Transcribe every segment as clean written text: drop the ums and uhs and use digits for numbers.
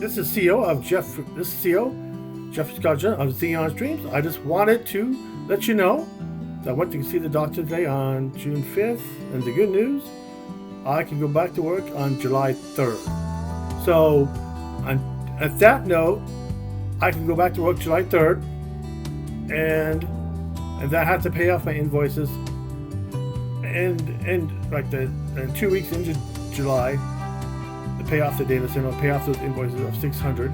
this is CEO of Jeff. This is CEO Jeff Scot of ZEE-Ahn Streams. I just wanted to let you know that I went to see the doctor today on June 5th, and the good news, I can go back to work on July 3rd. So, at that note, I can go back to work July 3rd, and that had to pay off my invoices, and like the 2 weeks into July, to pay off the data center, pay off those invoices of $600.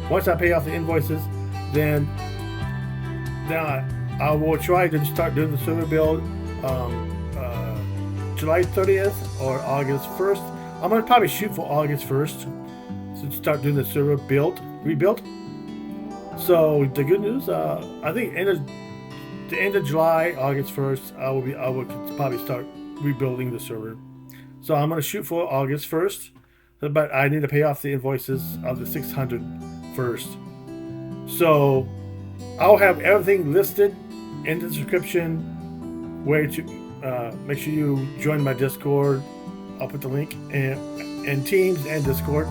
Once I pay off the invoices, then I will try to start doing the server build July 30th or August 1st. I'm gonna probably shoot for August 1st to start doing the server rebuild. So the good news, I think the end of July, August 1st, I will probably start rebuilding the server. So I'm gonna shoot for August 1st, but I need to pay off the invoices of the $600 first. So I'll have everything listed in the description where to make sure you join my Discord. I'll put the link in Teams and Discord.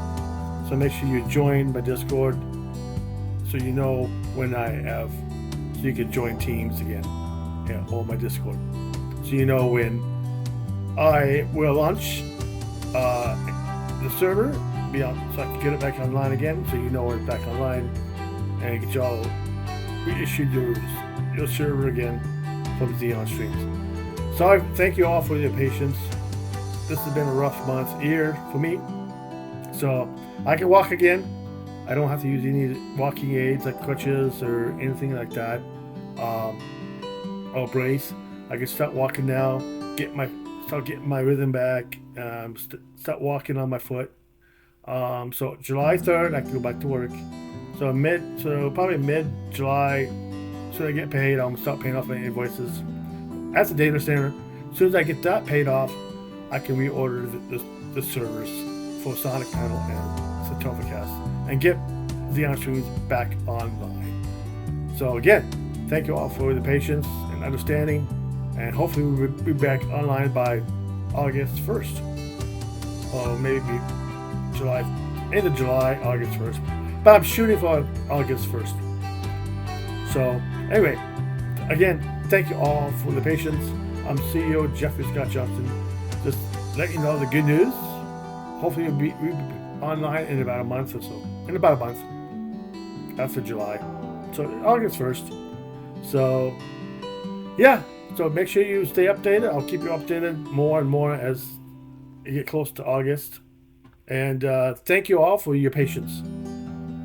So make sure you join my Discord so you know when I have, so you can join Teams again, or my Discord. So you know when I will launch the server, so I can get it back online again, so you know when it's back online, and get y'all reissued your server again from ZEE-Ahn Streams. So I thank you all for your patience. This has been a rough year for me. So I can walk again. I don't have to use any walking aids like crutches or anything like that, or brace. I can start walking now, start getting my rhythm back, start walking on my foot. So July 3rd, I can go back to work. So probably mid-July, so I get paid, I'm gonna start paying off my invoices at the data center. As soon as I get that paid off, I can reorder the servers for Sonic Panel and Certificast and get ZEE-Ahn Streams back online. So again, thank you all for the patience and understanding, and hopefully we'll be back online by August 1st, or maybe end of July, August 1st. But I'm shooting for August 1st. So anyway, again, thank you all for the patience. I'm CEO Jeffrey Scott Johnson. Just let you know the good news. Hopefully we'll be online in about a month or so. In about a month after July. So August 1st. So yeah. So make sure you stay updated. I'll keep you updated more and more as you get close to August. And thank you all for your patience.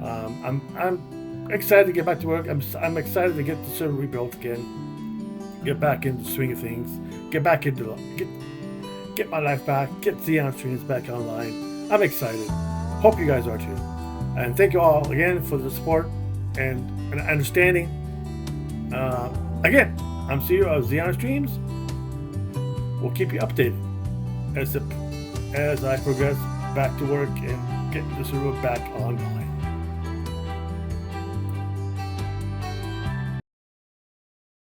I'm excited to get back to work. I'm excited to get the server rebuilt again. Get back into the swing of things. Get my life back. Get ZEE-Ahn Streams back online. I'm excited. Hope you guys are too. And thank you all again for the support and understanding. Again, I'm CEO of ZEE-Ahn Streams. We'll keep you updated as I progress back to work and get the server back online.